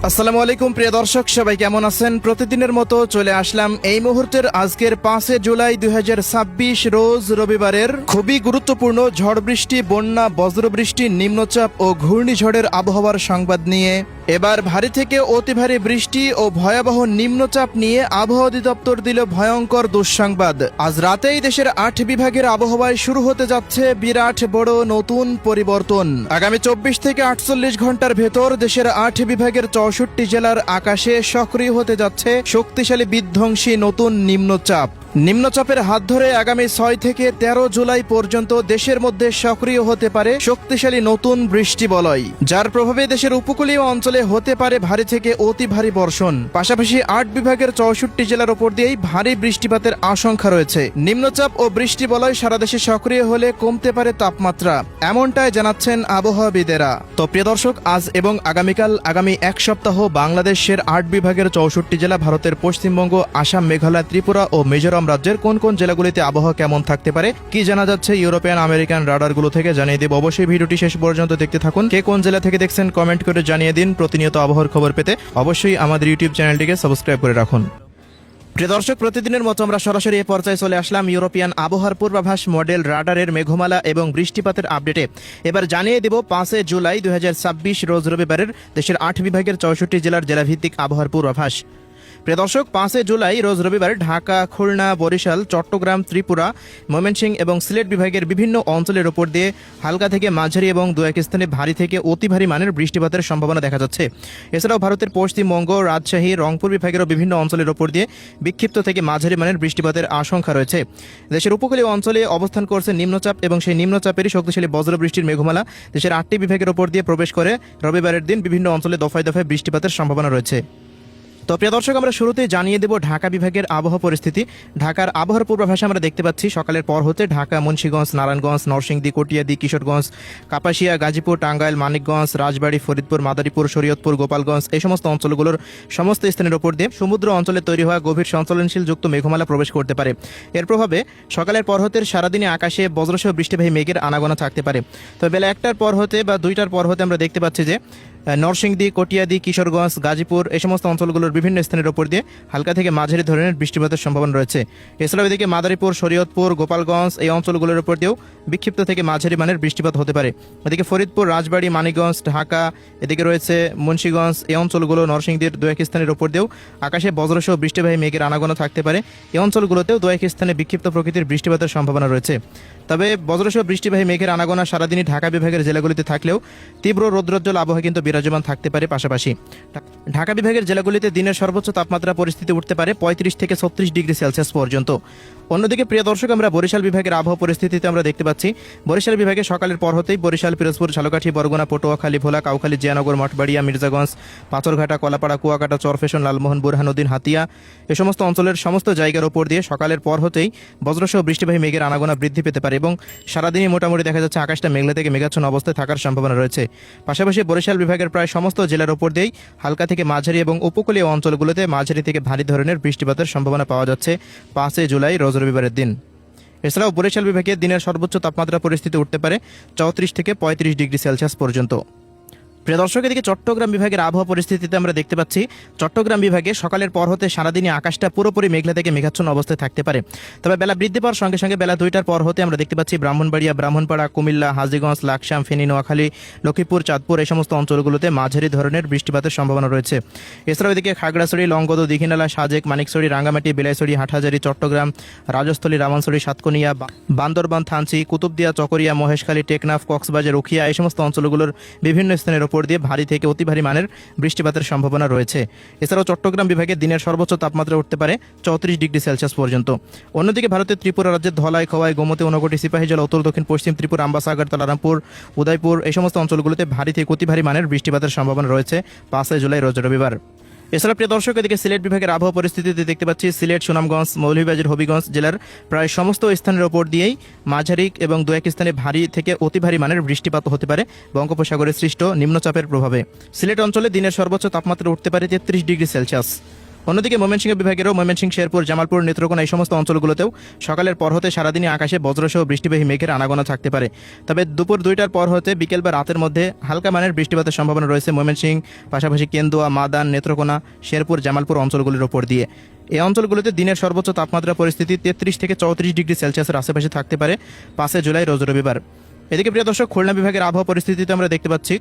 আসসালামু আলাইকুম প্রিয় দর্শক, সবাই কেমন আছেন? প্রতিদিনের মতো চলে আসলাম এই মুহূর্তের আজকের 5 জুলাই 2026 রোজ রবিবারের খুবই গুরুত্বপূর্ণ ঝড় বৃষ্টি, বন্যা, বজ্রবৃষ্টি, নিম্নচাপ ও ঘূর্ণিঝড়ের আবহাওয়ার সংবাদ নিয়ে। এবার ভারী থেকে অতি ভারী বৃষ্টি ও ভয়াবহ নিম্নচাপ নিয়ে আবহাওয়া অধিদপ্তর দিল ভয়ঙ্কর দুঃসংবাদ। আজ রাতেই দেশের 8 বিভাগের আবহাওয়ায় শুরু হতে যাচ্ছে বিরাট বড় নতুন পরিবর্তন। আগামী 24 থেকে 48 ঘন্টার ভেতর দেশের 8 বিভাগের 64 জেলার আকাশে সক্রিয় হতে যাচ্ছে শক্তিশালী বিধ্বংসী নতুন নিম্নচাপ। নিম্নচাপের হাত ধরে আগামী 6 থেকে 13 জুলাই পর্যন্ত দেশের মধ্যে সক্রিয় হতে পারে শক্তিশালী নতুন বৃষ্টিবলয়, যার প্রভাবে দেশের উপকূলীয় অঞ্চলে হতে পারে ভারী থেকে অতি ভারী বর্ষণ। পাশাপাশি 8 বিভাগের 64 জেলার ওপর দিয়েই ভারী বৃষ্টিপাতের আশঙ্কা রয়েছে। নিম্নচাপ ও বৃষ্টিবলয় সারা দেশে সক্রিয় হলে কমতে পারে তাপমাত্রা, এমনটাই জানাচ্ছেন আবহাওয়াবিদেরা। তো প্রিয় দর্শক, আজ এবং আগামীকাল আগামী এক সপ্তাহ বাংলাদেশের 8 বিভাগের 64 জেলা, ভারতের পশ্চিমবঙ্গ, আসাম, মেঘালয়, ত্রিপুরা ও মিজোরাম রাজ্যের কোন কোন জেলাগুলিতে আবহাওয়া কেমন থাকতে পারে, কি জানা যাচ্ছে ইউরোপিয়ান আমেরিকান রাডারগুলো থেকে জানিয়ে দেব। অবশ্যই ভিডিওটি শেষ পর্যন্ত দেখতে থাকুন। কে কোন জেলা থেকে দেখছেন কমেন্ট করে জানিয়ে দিন। প্রতিনিয়ত আবহাওয়ার খবর পেতে অবশ্যই আমাদের ইউটিউব চ্যানেলটিকে সাবস্ক্রাইব করে রাখুন। প্রিয় দর্শক, প্রতিদিনের মতো আমরা সরাসরি এই পর্যায়ে চলে আসলাম ইউরোপিয়ান আবহাওয়ার পূর্বাভাস মডেল রাডারের মেঘমালা এবং বৃষ্টিপাতের আপডেটে। এবার জানিয়ে দেব 5 জুলাই 2026 রোজ রবিবারের দেশের 8 বিভাগের 64 জেলার জেলাভিত্তিক আবহাওয়ার পূর্বাভাস। প্রিয় দর্শক, 5 জুলাই রোজ রবিবার ঢাকা, খুলনা, বরিশাল, চট্টগ্রাম, ত্রিপুরা, ময়মনসিংহ এবং সিলেট বিভাগের বিভিন্ন অঞ্চলের উপর দিয়ে হালকা থেকে মাঝারি এবং দু এক স্থানে ভারী থেকে অতি ভারী মানের বৃষ্টিপাতের সম্ভাবনা দেখা যাচ্ছে। এছাড়াও ভারতের পশ্চিমবঙ্গ, রাজশাহী, রংপুর বিভাগেরও বিভিন্ন অঞ্চলের উপর দিয়ে বিক্ষিপ্ত থেকে মাঝারি মানের বৃষ্টিপাতের আশঙ্কা রয়েছে। দেশের উপকূলীয় অঞ্চলে অবস্থান করছে নিম্নচাপ এবং সেই নিম্নচাপেরই শক্তিশালী বজ্রবৃষ্টির মেঘমালা দেশের 8টি বিভাগের উপর দিয়ে প্রবেশ করে রবিবারের দিন বিভিন্ন অঞ্চলে দফায় দফায় বৃষ্টিপাতের সম্ভাবনা রয়েছে। তো প্রিয় দর্শক, আমরা শুরুতেই জানিয়ে দেব ঢাকা বিভাগের আবহাওয়া পরিস্থিতি। ঢাকার আবহাওয়ার পূর্বাভাসে আমরা দেখতে পাচ্ছি সকালের পর হতে ঢাকা, মুন্সিগঞ্জ, নারায়ণগঞ্জ, নরসিংদী, কটিয়াদী, কিশোরগঞ্জ, কাপাসিয়া, গাজীপুর, টাঙ্গাইল, মানিকগঞ্জ, রাজবাড়ী, ফরিদপুর, মাদারীপুর, শরীয়তপুর, গোপালগঞ্জ এই সমস্ত অঞ্চলগুলোর সমস্ত স্থানের ওপর দিয়ে সমুদ্র অঞ্চলে তৈরি হওয়া গভীর সঞ্চলনশীল যুক্ত মেঘমালা প্রবেশ করতে পারে। এর প্রভাবে সকালের পর হতে সারাদিনে আকাশে বজ্রসহ বৃষ্টিবাহী মেঘের আনাগোনা থাকতে পারে। তবে বেলা 1টার পর হতে বা 2টার পর হতে আমরা দেখতে পাচ্ছি যে নরসিংদী, কটিয়াদী, কিশোরগঞ্জ, গাজীপুর এই সমস্ত অঞ্চলগুলোর বিভিন্ন স্থানের ওপর দিয়ে হালকা থেকে মাঝারি ধরনের বৃষ্টিপাতের সম্ভাবনা রয়েছে। এছাড়াও এদিকে মাদারীপুর, শরীয়তপুর, গোপালগঞ্জ এই অঞ্চলগুলোর উপর দিয়েও বিক্ষিপ্ত থেকে মাঝারি মানের বৃষ্টিপাত হতে পারে। এদিকে ফরিদপুর, রাজবাড়ী, মানিকগঞ্জ, ঢাকা, এদিকে রয়েছে মুন্সিগঞ্জ এই অঞ্চলগুলো, নরসিংদীর দু এক স্থানের উপর দিয়েও আকাশে বজ্রসহ বৃষ্টিবাহী মেঘের আনাগোনা থাকতে পারে। এই অঞ্চলগুলোতেও দু এক স্থানে বিক্ষিপ্ত প্রকৃতির বৃষ্টিপাতের সম্ভাবনা রয়েছে। তবে বজ্রসহ বৃষ্টিবাহী মেঘের আনাগোনা সারাদিনই ঢাকা বিভাগের জেলাগুলিতে থাকলেও তীব্র রৌদ্রোজ্জ্বল আবহাওয়া কিন্তু বিরাজমান থাকতে পারে। পাশাপাশি ঢাকা বিভাগের জেলাগুলিতে দিনের সর্বোচ্চ তাপমাত্রা পরিস্থিতি উঠতে পারে 35 থেকে 36 ডিগ্রি সেলসিয়াস পর্যন্ত। অন্যদিকে প্রিয় দর্শক, আমরা বরিশাল বিভাগের আবহাওয়া পরিস্থিতিতে আমরা দেখতে পাচ্ছি বরিশাল বিভাগে সকালের পর হতেই বরিশাল, পিরোজপুর, ঝালকাঠি, বরগুনা, পটুয়াখালী, ভোলা, কাউখালী, জিয়ানগর, মঠবাড়িয়া, মির্জাগঞ্জ, পাথরঘাটা, কলাপাড়া, কুয়াকাটা, চরফেশন, লালমোহন, বুরহানুদ্দিন, হাতিয়া এ সমস্ত অঞ্চলের সমস্ত জায়গার উপর দিয়ে সকালের পর হতেই বজ্রসহ বৃষ্টিবাহী মেঘের আনাগোনা বৃদ্ধি পেতে পারে এবং সারাদিনই মোটামুটি দেখা যাচ্ছে আকাশটা মেঘলা থেকে মেঘাচ্ছন্ন অবস্থায় থাকার সম্ভাবনা রয়েছে। পাশাপাশি বরিশাল বিভাগের প্রায় সমস্ত জেলার উপর দিয়েই হালকা থেকে মাঝারি এবং উপকূলীয় অঞ্চলগুলোতে মাঝারি থেকে ভারী ধরনের বৃষ্টিপাতের সম্ভাবনা পাওয়া যাচ্ছে 5 জুলাই রোজ রবিবারের দিন। এছাড়াও বরিশাল বিভাগে দিনের সর্বোচ্চ তাপমাত্রা পরিস্থিতি উঠতে পারে 34 থেকে 35 ডিগ্রি সেলসিয়াস পর্যন্ত। প্রিয় দর্শক, এদিকে চট্টগ্রাম বিভাগের আবহাওয়া পরিস্থিতিতে আমরা দেখতে পাচ্ছি চট্টগ্রাম বিভাগে সকালের পর হতে সারাদিনই আকাশটা পুরোপুরি মেঘলা থেকে মেঘাচ্ছন্ন অবস্থায় থাকতে পারে। তবে বেলা বৃদ্ধি পাওয়ার সঙ্গে সঙ্গে বেলা 2টার পর হতে আমরা দেখতে পাচ্ছি ব্রাহ্মণবাড়িয়া, ব্রাহ্মণপাড়া, কুমিল্লা, হাজীগঞ্জ, লাকসাম, ফেনী, নোয়াখালী, লক্ষ্মীপুর, চাঁদপুর এই সমস্ত অঞ্চলগুলোতে মাঝারি ধরনের বৃষ্টিপাতের সম্ভাবনা রয়েছে। এছাড়াও এদিকে খাগড়াছড়ি, লংগদ, দীঘিনালা, সাজেক, মানিকছড়ি, রাঙ্গামাটি, বেলাইছড়ি, হাটহাজারী, চট্টগ্রাম, রাজস্থলী, রামনছড়ি, সাতকনিয়া, বান্দরবান, থানচি, কুতুবদিয়া, চকরিয়া, মহেশখালী, টেকনাফ, কক্সবাজার, রুখিয়া এই সমস্ত অঞ্চলগুলোর বিভিন্ন স্থানের উপর দিয়ে ভারী থেকে অতি ভারী মানের বৃষ্টিপাতের সম্ভাবনা রয়েছে। এছাড়াও চট্টগ্রাম বিভাগে দিনের সর্বোচ্চ তাপমাত্রা উঠতে পারে 34 ডিগ্রি সেলসিয়াস পর্যন্ত। অন্যদিকে ভারতের ত্রিপুরা রাজ্যের ধলাই, খোয়াই, গোমতী, ঊনকোটি, সিপাহীজলা, উত্তর দক্ষিণ পশ্চিম ত্রিপুরা, আম্বাসাগর, তালারামপুর, উদয়পুর এই সমস্ত অঞ্চলগুলোতে ভারী থেকে অতি ভারী মানের বৃষ্টিপাতের সম্ভাবনা রয়েছে 5 জুলাই রোজ রবিবার। এছাড়া প্রিয় দর্শক, এদিকে সিলেট বিভাগের আবহাওয়া পরিস্থিতিতে দেখতে পাচ্ছি সিলেট, সুনামগঞ্জ, মৌলভীবাজার, হবিগঞ্জ জেলার প্রায় সমস্ত স্থানের ওপর দিয়েই মাঝারি এবং দু এক স্থানে ভারী থেকে অতি ভারী মানের বৃষ্টিপাত হতে পারে বঙ্গোপসাগরে সৃষ্ট নিম্নচাপের প্রভাবে। সিলেট অঞ্চলে দিনের সর্বোচ্চ তাপমাত্রা উঠতে পারে 33 ডিগ্রি সেলসিয়াস। অন্যদিকে ময়মনসিংহ বিভাগেরও ময়মনসিংহ, শেরপুর, জামালপুর, নেত্রকোনা এই সমস্ত অঞ্চলগুলোতেও সকালের পর হতে সারাদিনই আকাশে বজ্রসহ বৃষ্টিবাহী মেঘের আনাগোনা থাকতে পারে। তবে দুপুর 2টার পর হতে বিকেল বা রাতের মধ্যে হালকা মানের বৃষ্টিপাতের সম্ভাবনা রয়েছে ময়মনসিংহ, পাশাপাশি কেন্দুয়া, মাদান, নেত্রকোনা, শেরপুর, জামালপুর অঞ্চলগুলির ওপর দিয়ে। এই অঞ্চলগুলোতে দিনের সর্বোচ্চ তাপমাত্রা পরিস্থিতি 33 থেকে 34 ডিগ্রি সেলসিয়াসের আশেপাশে থাকতে পারে 5 জুলাই রোজ রবিবার। এদিকে প্রিয় দর্শক, খুলনা বিভাগের আবহাওয়া পরিস্থিতিতে আমরা দেখতে পাচ্ছি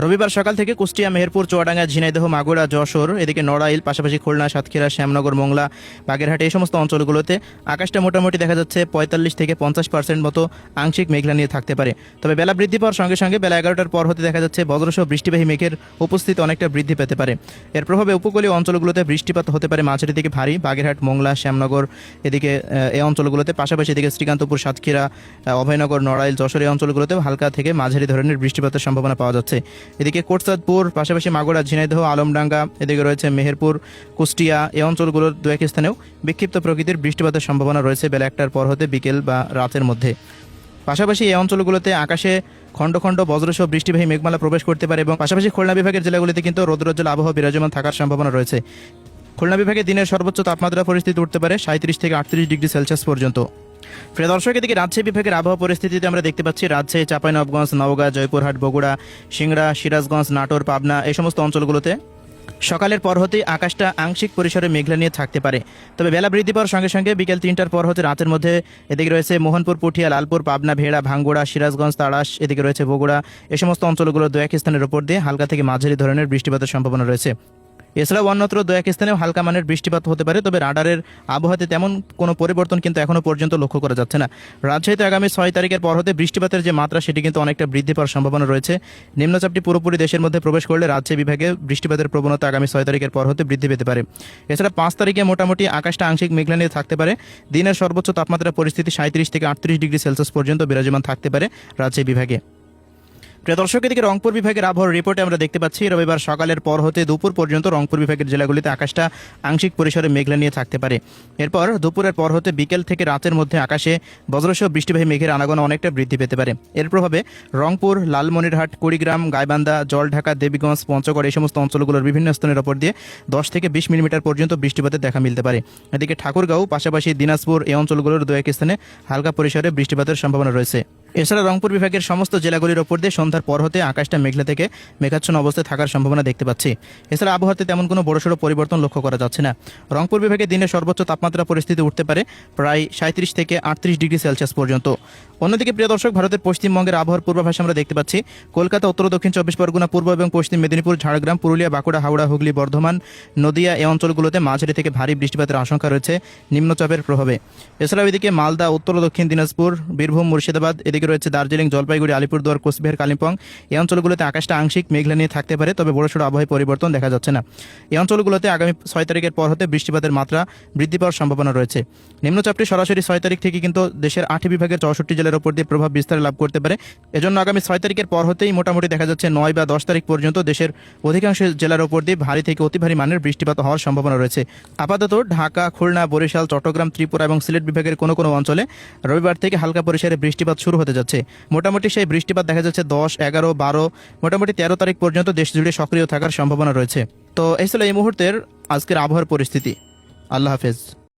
রবিবার সকাল থেকে কুষ্টিয়া, মেহেরপুর, চুয়াডাঙ্গা, ঝিনাইদহ, মাগুরা, যশোর, এদিকে নড়াইল, পাশাপাশি খুলনা, সাতক্ষীরা, শ্যামনগর, মোংলা, বাগেরহাট এই সমস্ত অঞ্চলগুলোতে আকাশটা মোটামুটি দেখা যাচ্ছে 45 থেকে 50% মতো আংশিক মেঘলা নিয়ে থাকতে পারে। তবে বেলা বৃদ্ধি পাওয়ার সঙ্গে সঙ্গে বেলা 11টার পর হতে দেখা যাচ্ছে বজ্রসহ বৃষ্টিবাহী মেঘের উপস্থিতি অনেকটা বৃদ্ধি পেতে পারে। এর প্রভাবে উপকূলীয় অঞ্চলগুলোতে বৃষ্টিপাত হতে পারে মাঝারি থেকে ভারী। বাগেরহাট, মোংলা, শ্যামনগর এদিকে এই অঞ্চলগুলোতে, পাশাপাশি এদিকে শ্রীকান্তপুর, সাতক্ষীরা, অভয়নগর, নড়াইল, যশোর এই অঞ্চলগুলোতেও হালকা থেকে মাঝারি ধরনের বৃষ্টিপাতের সম্ভাবনা পাওয়া যাচ্ছে। এদিকে কোটচাঁদপুর, পাশাপাশি মাগুরা, ঝিনাইদহ, আলমডাঙ্গা, এদিকে রয়েছে মেহেরপুর, কুষ্টিয়া এই অঞ্চলগুলোর দু এক স্থানেও বিক্ষিপ্ত প্রকৃতির বৃষ্টিপাতের সম্ভাবনা রয়েছে বেলা 1টার পর হতে বিকেল বা রাতের মধ্যে। পাশাপাশি এই অঞ্চলগুলোতে আকাশে খণ্ড খণ্ড বজ্রসহ বৃষ্টিবাহী মেঘমালা প্রবেশ করতে পারে এবং পাশাপাশি খুলনা বিভাগের জেলাগুলিতে কিন্তু রৌদ্রোজ্জ্বল আবহাওয়া বিরাজমান থাকার সম্ভাবনা রয়েছে। খুলনা বিভাগে দিনের সর্বোচ্চ তাপমাত্রা পরিস্থিতি উঠতে পারে 37 থেকে 38 ডিগ্রি সেলসিয়াস পর্যন্ত। প্রিয় দর্শক, এদিকে রাজশাহী বিভাগের আবহাওয়া পরিস্থিতিতে আমরা দেখতে পাচ্ছি রাজশাহী, চাঁপাইনবাবগঞ্জ, নওগাঁ, জয়পুরহাট, বগুড়া, সিংড়া, সিরাজগঞ্জ, নাটোর, পাবনা এই সমস্ত অঞ্চলগুলোতে সকালের পর হতেই আকাশটা আংশিক পরিসরে মেঘলা নিয়ে থাকতে পারে। তবে বেলা বৃদ্ধি পাওয়ার সঙ্গে সঙ্গে বিকেল 3টার পর হতে রাতের মধ্যে এদিকে রয়েছে মোহনপুর, পুঠিয়া, লালপুর, পাবনা, ভেড়া, ভাঙ্গুড়া, সিরাজগঞ্জ, তাড়াশ, এদিকে রয়েছে বগুড়া এই সমস্ত অঞ্চলগুলো দু এক স্থানের উপর দিয়ে হালকা থেকে মাঝারি ধরনের বৃষ্টিপাতের সম্ভাবনা রয়েছে। এছাড়াও অন্যত্র দু এক স্থানেও হালকা মানের বৃষ্টিপাত হতে পারে। তবে রাডারের আবহাওয়াতে তেমন কোনো পরিবর্তন কিন্তু এখনো পর্যন্ত লক্ষ্য করা যাচ্ছে না। রাজশাহীতে আগামী 6 তারিখের পর হতে বৃষ্টিপাতের যে মাত্রা সেটি কিন্তু অনেকটা বৃদ্ধি পাওয়ার সম্ভাবনা রয়েছে। নিম্নচাপটি পুরোপুরি দেশের মধ্যে প্রবেশ করলে রাজশাহী বিভাগে বৃষ্টিপাতের প্রবণতা আগামী 6 তারিখের পর হতে বৃদ্ধি পেতে পারে। এছাড়া 5 তারিখে মোটামুটি আকাশটা আংশিক মেঘলা নিয়ে থাকতে পারে। দিনের সর্বোচ্চ তাপমাত্রা পরিস্থিতি 37 থেকে 38 ডিগ্রি সেলসিয়াস পর্যন্ত বিরাজমান থাকতে পারে রাজশাহী বিভাগে। প্রিয় দর্শক, এদিকে রংপুর বিভাগের আবহাওয়ার রিপোর্টে আমরা দেখতে পাচ্ছি রবিবার সকালের পর হতে দুপুর পর্যন্ত রংপুর বিভাগের জেলাগুলিতে আকাশটা আংশিক পরিসরে মেঘলা নিয়ে থাকতে পারে। এরপর দুপুরের পর হতে বিকেল থেকে রাতের মধ্যে আকাশে বজ্রসহ বৃষ্টিবাহী মেঘের আনাগোনা অনেকটা বৃদ্ধি পেতে পারে। এর প্রভাবে রংপুর, লালমনিরহাট, কুড়িগ্রাম, গাইবান্ধা, জলঢাকা, দেবীগঞ্জ, পঞ্চগড় এই সমস্ত অঞ্চলগুলোর বিভিন্ন স্থানের ওপর দিয়ে 10 থেকে 20 মিলিমিটার পর্যন্ত বৃষ্টিপাতের দেখা মিলতে পারে। এদিকে ঠাকুরগাঁও, পাশাপাশি দিনাজপুর এই অঞ্চলগুলোর দু এক স্থানে হালকা পরিসরে বৃষ্টিপাতের সম্ভাবনা রয়েছে। এছাড়া রংপুর বিভাগের সমস্ত জেলাগুলির ওপর দিয়ে সন্ধ্যার পর হতে আকাশটা মেঘলা থেকে মেঘাচ্ছন্ন অবস্থায় থাকার সম্ভাবনা দেখতে পাচ্ছি। এছাড়া আবহাওয়াতে তেমন কোনো বড়সড় পরিবর্তন লক্ষ্য করা যাচ্ছে না। রংপুর বিভাগে দিনের সর্বোচ্চ তাপমাত্রা পরিস্থিতি উঠতে পারে প্রায় 37 থেকে 38 ডিগ্রি সেলসিয়াস পর্যন্ত। অন্যদিকে প্রিয় দর্শক, ভারতের পশ্চিমবঙ্গের আবহাওয়ার পূর্বাভাসে আমরা দেখতে পাচ্ছি কলকাতা, উত্তর ও দক্ষিণ 24 পরগনা, পূর্ব এবং পশ্চিম মেদিনীপুর, ঝাড়গ্রাম, পুরুলিয়া, বাঁকুড়া, হাওড়া, হুগলি, বর্ধমান, নদিয়া এই অঞ্চলগুলোতে মাঝারি থেকে ভারী বৃষ্টিপাতের আশঙ্কা রয়েছে নিম্নচাপের প্রভাবে। এছাড়াও এদিকে মালদা, উত্তর ও দক্ষিণ দিনাজপুর, বীরভূম, মুর্শিদাবাদ, এদিকে রয়েছে দার্জিলিং, জলপাইগুড়ি, আলিপুরদুয়ার, কোচবিহার, কালিম্পং এই অঞ্চলগুলোতে আকাশটা আংশিক মেঘলা নিয়ে থাকতে পারে। তবে বড়সড় আবহাওয়ায় পরিবর্তন দেখা যাচ্ছে না। এই অঞ্চলগুলোতে আগামী 6 তারিখের পর হতে বৃষ্টিপাতের মাত্রা বৃদ্ধি পাওয়ার সম্ভাবনা রয়েছে। নিম্নচাপটি সরাসরি 6 তারিখ থেকে কিন্তু দেশের 8 বিভাগের 64 জেলার উপর দিয়ে প্রভাব বিস্তার লাভ করতে পারে। এজন্য আগামী 6 তারিখের পর হতেই মোটামুটি দেখা যাচ্ছে 9 বা 10 তারিখ পর্যন্ত দেশের অধিকাংশ জেলার উপর দিয়ে ভারী থেকে অতি ভারী মানের বৃষ্টিপাত হওয়ার সম্ভাবনা রয়েছে। আপাতত ঢাকা, খুলনা, বরিশাল, চট্টগ্রাম, ত্রিপুরা এবং সিলেট বিভাগের কোনো কোনো অঞ্চলে রবিবার থেকে হালকা পরিসরে বৃষ্টিপাত শুরু হতে যাচ্ছে। মোটামুটি সেই বৃষ্টিপাত দেখা যাচ্ছে 10, 11, 12 মোটামুটি 13 তারিখ পর্যন্ত দেশ জুড়ে সক্রিয় থাকার সম্ভাবনা রয়েছে। তো এই ছিল এই মুহূর্তের আজকের আবহাওয়ার পরিস্থিতি। আল্লাহ হাফেজ।